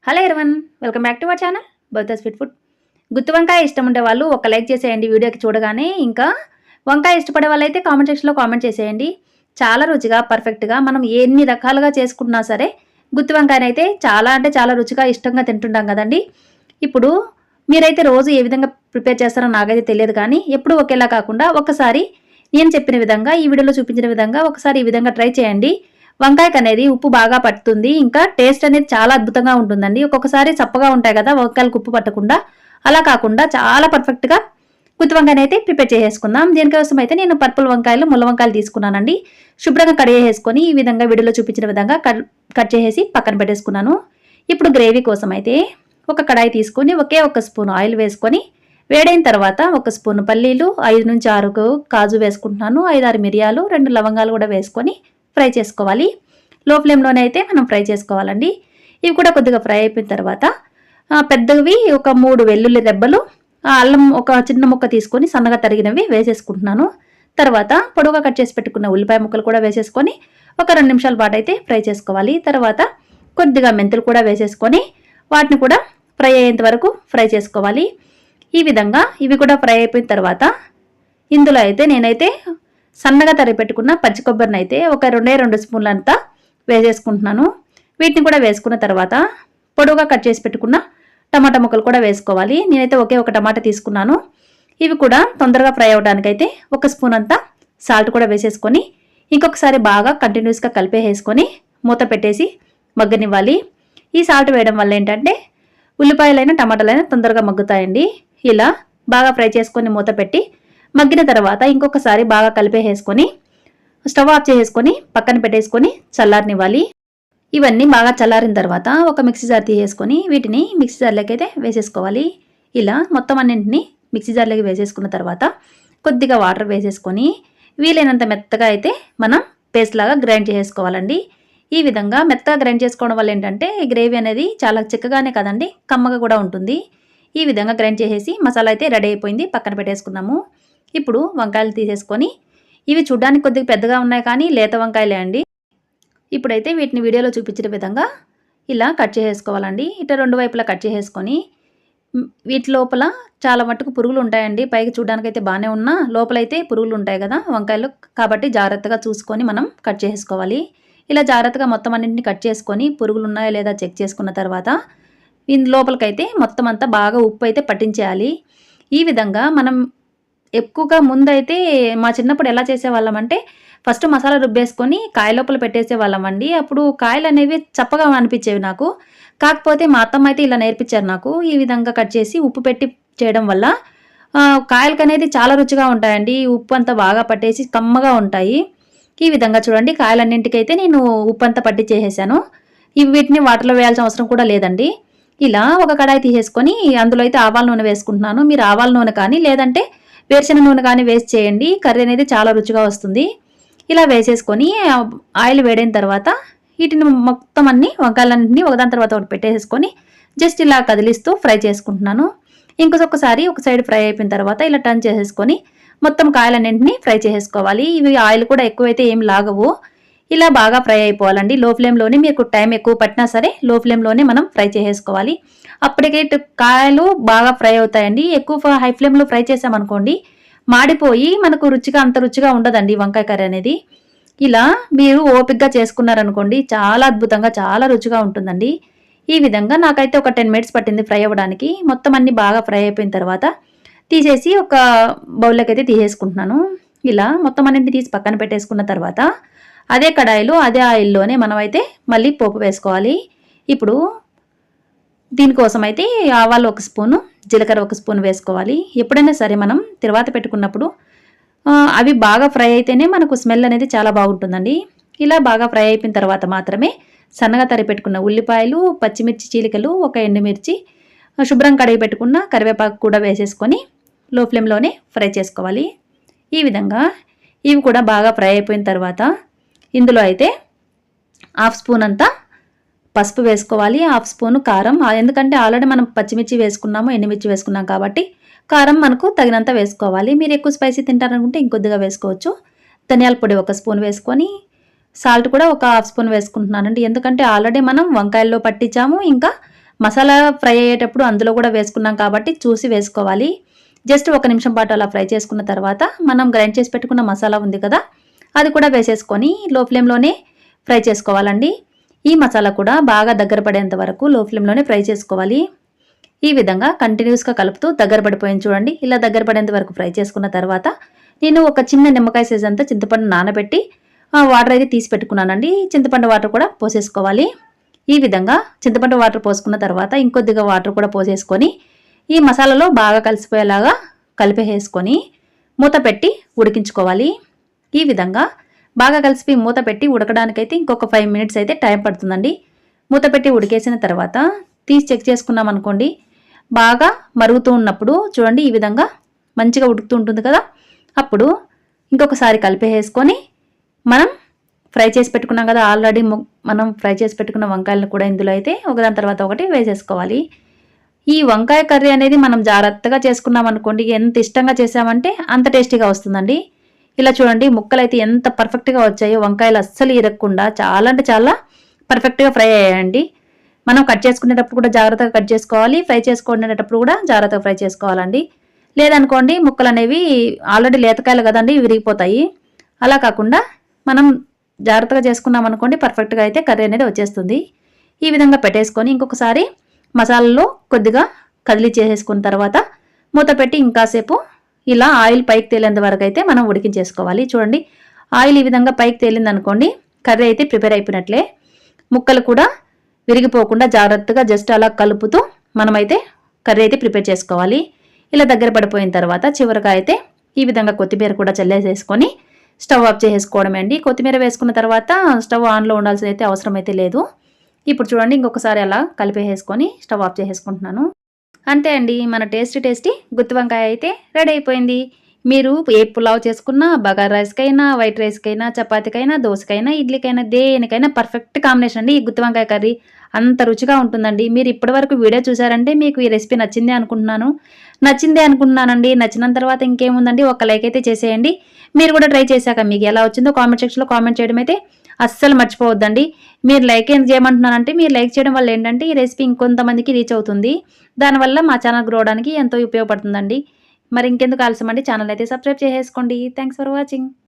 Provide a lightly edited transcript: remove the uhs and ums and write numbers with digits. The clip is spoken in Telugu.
Hello everyone, welcome back to our channel బౌతా స్వీట్ ఫుడ్. గుత్తి వంకాయ ఇష్టం ఉండే వాళ్ళు ఒక లైక్ చేసేయండి వీడియోకి చూడగానే. ఇంకా వంకాయ ఇష్టపడే వాళ్ళైతే కామెంట్ సెక్షన్లో కామెంట్ చేసేయండి. చాలా రుచిగా పర్ఫెక్ట్గా మనం ఎన్ని రకాలుగా చేసుకున్నా సరే గుత్తి వంకాయనైతే చాలా అంటే చాలా రుచిగా ఇష్టంగా తింటుంటాం కదండి. ఇప్పుడు మీరైతే రోజు ఏ విధంగా ప్రిపేర్ చేస్తారో నాకైతే తెలియదు, కానీ ఎప్పుడు ఒకేలా కాకుండా ఒకసారి నేను చెప్పిన విధంగా ఈ వీడియోలో చూపించిన విధంగా ఒకసారి ఈ విధంగా ట్రై చేయండి. వంకాయకి అనేది ఉప్పు బాగా పట్టుతుంది, ఇంకా టేస్ట్ అనేది చాలా అద్భుతంగా ఉంటుందండి. ఒక్కొక్కసారి చప్పగా ఉంటాయి కదా వంకాయలకు ఉప్పు పట్టకుండా, అలా కాకుండా చాలా పర్ఫెక్ట్గా గుత్తి వంకాయని అయితే ప్రిపేర్ చేసేసుకుందాం. దీనికోసం అయితే నేను పర్పుల్ వంకాయలు ముళ్ళ వంకాయలు తీసుకున్నానండి. శుభ్రంగా కడిగేసుకొని ఈ విధంగా వీడియోలో చూపించిన విధంగా కట్ చేసేసి పక్కన పెట్టేసుకున్నాను. ఇప్పుడు గ్రేవీ కోసం అయితే ఒక కడాయి తీసుకొని ఒకే ఒక స్పూన్ ఆయిల్ వేసుకొని వేడైన తర్వాత ఒక స్పూన్ పల్లీలు, 5 నుంచి 6 కాజు వేసుకుంటున్నాను, 5-6 మిరియాలు, 2 లవంగాలు కూడా వేసుకొని ఫ్రై చేసుకోవాలి. లో ఫ్లేమ్లోనే అయితే మనం ఫ్రై చేసుకోవాలండి. ఇవి కూడా కొద్దిగా ఫ్రై అయిపోయిన తర్వాత పెద్దవి ఒక 3 వెల్లుల్లి రెబ్బలు, అల్లం ఒక చిన్న ముక్క తీసుకొని సన్నగా తరిగినవి వేసేసుకుంటున్నాను. తర్వాత పొడవుగా కట్ చేసి పెట్టుకున్న ఉల్లిపాయ ముక్కలు కూడా వేసేసుకొని ఒక 2 నిమిషాల పాటు అయితే ఫ్రై చేసుకోవాలి. తర్వాత కొద్దిగా మెంతులు కూడా వేసేసుకొని వాటిని కూడా ఫ్రై అయ్యేంత వరకు ఫ్రై చేసుకోవాలి. ఈ విధంగా ఇవి కూడా ఫ్రై అయిపోయిన తర్వాత ఇందులో అయితే నేనైతే సన్నగా తరిగి పెట్టుకున్న పచ్చి కొబ్బరిని అయితే ఒక 2 స్పూన్లంతా వేసేసుకుంటున్నాను. వీటిని కూడా వేసుకున్న తర్వాత పొడవుగా కట్ చేసి పెట్టుకున్న టమాటా ముక్కలు కూడా వేసుకోవాలి. నేనైతే ఒకే ఒక టమాటా తీసుకున్నాను. ఇవి కూడా తొందరగా ఫ్రై అవడానికైతే ఒక స్పూన్ అంతా సాల్ట్ కూడా వేసేసుకొని ఇంకొకసారి బాగా కంటిన్యూస్గా కలిపేసుకొని మూత పెట్టేసి మగ్గనివ్వాలి. ఈ సాల్ట్ వేయడం వల్ల ఏంటంటే ఉల్లిపాయలైనా టమాటాలైనా తొందరగా మగ్గుతాయండి. ఇలా బాగా ఫ్రై చేసుకొని మూత పెట్టి మగ్గిన తర్వాత ఇంకొకసారి బాగా కలిపేసుకొని స్టవ్ ఆఫ్ చేసేసుకొని పక్కన పెట్టేసుకొని చల్లారనివ్వాలి. ఇవన్నీ బాగా చల్లారిన తర్వాత ఒక మిక్సీ జార్ తీసేసుకొని వీటిని మిక్సీ జార్లోకి అయితే వేసేసుకోవాలి. ఇలా మొత్తం అన్నింటినీ మిక్సీ జార్లోకి వేసేసుకున్న తర్వాత కొద్దిగా వాటర్ వేసేసుకొని వీలైనంత మెత్తగా అయితే మనం పేస్ట్ లాగా గ్రైండ్ చేసేసుకోవాలండి. ఈ విధంగా మెత్తగా గ్రైండ్ చేసుకోవడం వల్ల ఏంటంటే గ్రేవీ అనేది చాలా చిక్కగానే కదండి, కమ్మగా కూడా ఉంటుంది. ఈ విధంగా గ్రైండ్ చేసేసి మసాలా అయితే రెడీ అయిపోయింది, పక్కన పెట్టేసుకున్నాము. ఇప్పుడు వంకాయలు తీసేసుకొని ఇవి చూడ్డానికి కొద్దిగా పెద్దగా ఉన్నాయి కానీ లేత వంకాయలే అండి. ఇప్పుడైతే వీటిని వీడియోలో చూపించిన విధంగా ఇలా కట్ చేసేసుకోవాలండి. ఇట్లా 2 వైపులా కట్ చేసేసుకొని వీటి లోపల చాలా మట్టుకు పురుగులు ఉంటాయండి. పైకి చూడడానికైతే బాగానే ఉన్నా లోపలైతే పురుగులు ఉంటాయి కదా వంకాయలు, కాబట్టి జాగ్రత్తగా చూసుకొని మనం కట్ చేసుకోవాలి. ఇలా జాగ్రత్తగా మొత్తం అన్నింటిని కట్ చేసుకొని పురుగులు ఉన్నాయో లేదా చెక్ చేసుకున్న తర్వాత దీని లోపలికైతే మొత్తం అంతా బాగా ఉప్పు అయితే పట్టించేయాలి. ఈ విధంగా మనం ఎక్కువగా ముందైతే మా చిన్నప్పుడు ఎలా చేసేవాళ్ళం అంటే ఫస్ట్ మసాలా రుబ్బేసుకొని కాయ లోపల పెట్టేసేవాళ్ళం అండి. అప్పుడు కాయలు అనేవి చప్పగా అనిపించేవి నాకు. కాకపోతే మా అత్తమ్మ అయితే ఇలా నేర్పించారు నాకు. ఈ విధంగా కట్ చేసి ఉప్పు పెట్టి చేయడం వల్ల కాయలకు అనేది చాలా రుచిగా ఉంటాయండి. ఉప్పు అంతా బాగా పట్టేసి కమ్మగా ఉంటాయి. ఈ విధంగా చూడండి కాయలన్నింటికైతే నేను ఉప్పు అంతా పట్టి చేసేసాను. వీటిని వాటర్లో వేయాల్సిన అవసరం కూడా లేదండి. ఇలా ఒక కడాయి తీసేసుకొని అందులో అయితే ఆవాల నూనె వేసుకుంటున్నాను. మీరు ఆవాల నూనె కానీ లేదంటే వేరుశెనగ నూనె కానీ వేసి చేయండి, కర్రీ అనేది చాలా రుచిగా వస్తుంది. ఇలా వేసేసుకొని ఆయిల్ వేడైన తర్వాత వీటిని మొత్తం అన్ని వంకాయలన్నింటినీ ఒకదాని తర్వాత ఒకటి పెట్టేసుకొని జస్ట్ ఇలా కదిలిస్తూ ఫ్రై చేసుకుంటున్నాను. ఇంకొకసారి ఒక సైడ్ ఫ్రై అయిపోయిన తర్వాత ఇలా టర్న్ చేసేసుకొని మొత్తం కాయలన్నింటినీ ఫ్రై చేసేసుకోవాలి. ఇవి ఆయిల్ కూడా ఎక్కువైతే ఏం లాగవు. ఇలా బాగా ఫ్రై అయిపోవాలండి. లో ఫ్లేమ్లోనే మీకు టైం ఎక్కువ పట్టినా సరే లో ఫ్లేమ్లోనే మనం ఫ్రై చేసేసుకోవాలి. అప్పటికే కాయలు బాగా ఫ్రై అవుతాయండి. ఎక్కువ హై ఫ్లేమ్లో ఫ్రై చేసామనుకోండి మాడిపోయి మనకు రుచిగా అంత రుచిగా ఉండదండి వంకాయ కర్రీ అనేది. ఇలా మీరు ఓపిక్గా చేసుకున్నారనుకోండి చాలా అద్భుతంగా చాలా రుచిగా ఉంటుందండి. ఈ విధంగా నాకైతే ఒక 10 మినిట్స్ పట్టింది ఫ్రై అవ్వడానికి. మొత్తం అన్ని బాగా ఫ్రై అయిపోయిన తర్వాత తీసేసి ఒక బౌల్లోకి అయితే తీసేసుకుంటున్నాను. ఇలా మొత్తం అన్నింటిని తీసి పక్కన పెట్టేసుకున్న తర్వాత అదే కడాయిలో అదే ఆయిల్లోనే మనమైతే మళ్ళీ పోపు వేసుకోవాలి. ఇప్పుడు దీనికోసం అయితే ఆవాలు 1 స్పూను, జీలకర్ర 1 స్పూన్ వేసుకోవాలి. ఎప్పుడైనా సరే మనం తర్వాత పెట్టుకున్నప్పుడు అవి బాగా ఫ్రై అయితేనే మనకు స్మెల్ అనేది చాలా బాగుంటుందండి. ఇలా బాగా ఫ్రై అయిపోయిన తర్వాత మాత్రమే సన్నగా తరిగి పెట్టుకున్న ఉల్లిపాయలు, పచ్చిమిర్చి చీలికలు, 1 ఎండుమిర్చి, శుభ్రం కడిగి పెట్టుకున్న కరివేపాకు కూడా వేసేసుకొని లో ఫ్లేమ్లోనే ఫ్రై చేసుకోవాలి. ఈ విధంగా ఇవి కూడా బాగా ఫ్రై అయిపోయిన తర్వాత ఇందులో అయితే 1/2 స్పూన్ అంతా పసుపు వేసుకోవాలి, 1/2 స్పూను కారం. ఎందుకంటే ఆల్రెడీ మనం పచ్చిమిర్చి వేసుకున్నాము, ఎండుమిర్చి వేసుకున్నాం కాబట్టి కారం మనకు తగినంత వేసుకోవాలి. మీరు ఎక్కువ స్పైసీ తింటారనుకుంటే ఇంకొద్దిగా వేసుకోవచ్చు. ధనియాల పొడి 1 స్పూన్ వేసుకొని సాల్ట్ కూడా ఒక 1/2 స్పూన్ వేసుకుంటున్నానండి. ఎందుకంటే ఆల్రెడీ మనం వంకాయల్లో పట్టించాము, ఇంకా మసాలా ఫ్రై అయ్యేటప్పుడు అందులో కూడా వేసుకున్నాం కాబట్టి చూసి వేసుకోవాలి. జస్ట్ 1 నిమిషం పాటు అలా ఫ్రై చేసుకున్న తర్వాత మనం గ్రైండ్ చేసి పెట్టుకున్న మసాలా ఉంది కదా, అది కూడా వేసేసుకొని లో ఫ్లేమ్లోనే ఫ్రై చేసుకోవాలండి. ఈ మసాలా కూడా బాగా దగ్గర పడేంత వరకు లో ఫ్లేమ్లోనే ఫ్రై చేసుకోవాలి. ఈ విధంగా కంటిన్యూస్గా కలుపుతూ దగ్గర పడిపోయింది చూడండి. ఇలా దగ్గర పడేంత వరకు ఫ్రై చేసుకున్న తర్వాత నేను ఒక చిన్న నిమ్మకాయ సైజ్ అంతా చింతపండు నానబెట్టి వాటర్ అయితే తీసి పెట్టుకున్నానండి. చింతపండు వాటర్ కూడా పోసేసుకోవాలి. ఈ విధంగా చింతపండు వాటర్ పోసుకున్న తర్వాత ఇంకొద్దిగా వాటర్ కూడా పోసేసుకొని ఈ మసాలాలో బాగా కలిసిపోయేలాగా కలిపేసుకొని మూత పెట్టి ఉడికించుకోవాలి. ఈ విధంగా బాగా కలిసిపోయి మూత పెట్టి ఉడకడానికైతే ఇంకొక 5 మినిట్స్ అయితే టైం పడుతుందండి. మూత పెట్టి ఉడికేసిన తర్వాత తీసి చెక్ చేసుకున్నాం అనుకోండి, బాగా మరుగుతూ ఉన్నప్పుడు చూడండి ఈ విధంగా మంచిగా ఉడుకుతూ ఉంటుంది కదా, అప్పుడు ఇంకొకసారి కలిపేసుకొని మనం ఫ్రై చేసి పెట్టుకున్నాం కదా, ఆల్రెడీ మనం ఫ్రై చేసి పెట్టుకున్న వంకాయలను కూడా ఇందులో అయితే ఒకదాని తర్వాత ఒకటి వేసేసుకోవాలి. ఈ వంకాయ కర్రీ అనేది మనం జాగ్రత్తగా చేసుకున్నాం అనుకోండి, ఎంత ఇష్టంగా చేసామంటే అంత టేస్టీగా వస్తుందండి. ఇలా చూడండి ముక్కలు అయితే ఎంత పర్ఫెక్ట్గా వచ్చాయో, వంకాయలు అస్సలు ఇరగకుండా చాలా అంటే చాలా పర్ఫెక్ట్గా ఫ్రై అయ్యాయండి. మనం కట్ చేసుకునేటప్పుడు కూడా జాగ్రత్తగా కట్ చేసుకోవాలి, ఫ్రై చేసుకునేటప్పుడు కూడా జాగ్రత్తగా ఫ్రై చేసుకోవాలండి. లేదనుకోండి ముక్కలు అనేవి ఆల్రెడీ లేతకాయలు కదండి, విరిగిపోతాయి. అలా కాకుండా మనం జాగ్రత్తగా చేసుకున్నాం అనుకోండి, పర్ఫెక్ట్గా అయితే కర్రీ అనేది వచ్చేస్తుంది. ఈ విధంగా పెట్టేసుకొని ఇంకొకసారి మసాలాలో కొద్దిగా కదిలి చేసేసుకున్న తర్వాత మూత పెట్టి ఇంకాసేపు ఇలా ఆయిల్ పైకి తేలేంత వరకు అయితే మనం ఉడికించేసుకోవాలి. చూడండి ఆయిల్ ఈ విధంగా పైకి తేలింది అనుకోండి, కర్రీ అయితే ప్రిపేర్ అయిపోయినట్లే. ముక్కలు కూడా విరిగిపోకుండా జాగ్రత్తగా జస్ట్ అలా కలుపుతూ మనమైతే కర్రీ అయితే ప్రిపేర్ చేసుకోవాలి. ఇలా దగ్గర పడిపోయిన తర్వాత చివరిగా అయితే ఈ విధంగా కొత్తిమీర కూడా చల్లేసేసుకొని స్టవ్ ఆఫ్ చేసేసుకోవడమే అండి. కొత్తిమీర వేసుకున్న తర్వాత స్టవ్ ఆన్లో ఉండాల్సిన అయితే అవసరం అయితే లేదు. ఇప్పుడు చూడండి ఇంకొకసారి అలా కలిపేసుకొని స్టవ్ ఆఫ్ చేసేసుకుంటున్నాను. అంతే అండి, మన టేస్టీ గుత్తి వంకాయ అయితే రెడీ అయిపోయింది. మీరు ఏ పులావ్ చేసుకున్నా, బగారా రైస్కైనా, వైట్ రైస్కైనా, చపాతీకైనా, దోశకైనా, ఇడ్లీకైనా, దేనికైనా పర్ఫెక్ట్ కాంబినేషన్ అండి ఈ గుత్తి వంకాయ కర్రీ. అంత రుచిగా ఉంటుందండి. మీరు ఇప్పటివరకు వీడియో చూసారంటే మీకు ఈ రెసిపీ నచ్చిందే అనుకుంటున్నానండి. నచ్చిన తర్వాత ఇంకేముందండి, ఒక లైక్ అయితే చేసేయండి. మీరు కూడా ట్రై చేశాక మీకు ఎలా వచ్చిందో కామెంట్ సెక్షన్లో కామెంట్ చేయడం అయితే అస్సలు మర్చిపోవద్దండి. మీరు లైక్ ఏం చేయమంటున్నానంటే, మీరు లైక్ చేయడం వల్ల ఏంటంటే ఈ రెసిపీ ఇంకొంతమందికి రీచ్ అవుతుంది. దానివల్ల మా ఛానల్ గ్రో అవడానికి ఎంతో ఉపయోగపడుతుందండి. మరి ఇంకెందుకు ఆలస్యం అండి, ఛానల్ అయితే సబ్స్క్రైబ్ చేసేసుకోండి. Thanks for watching.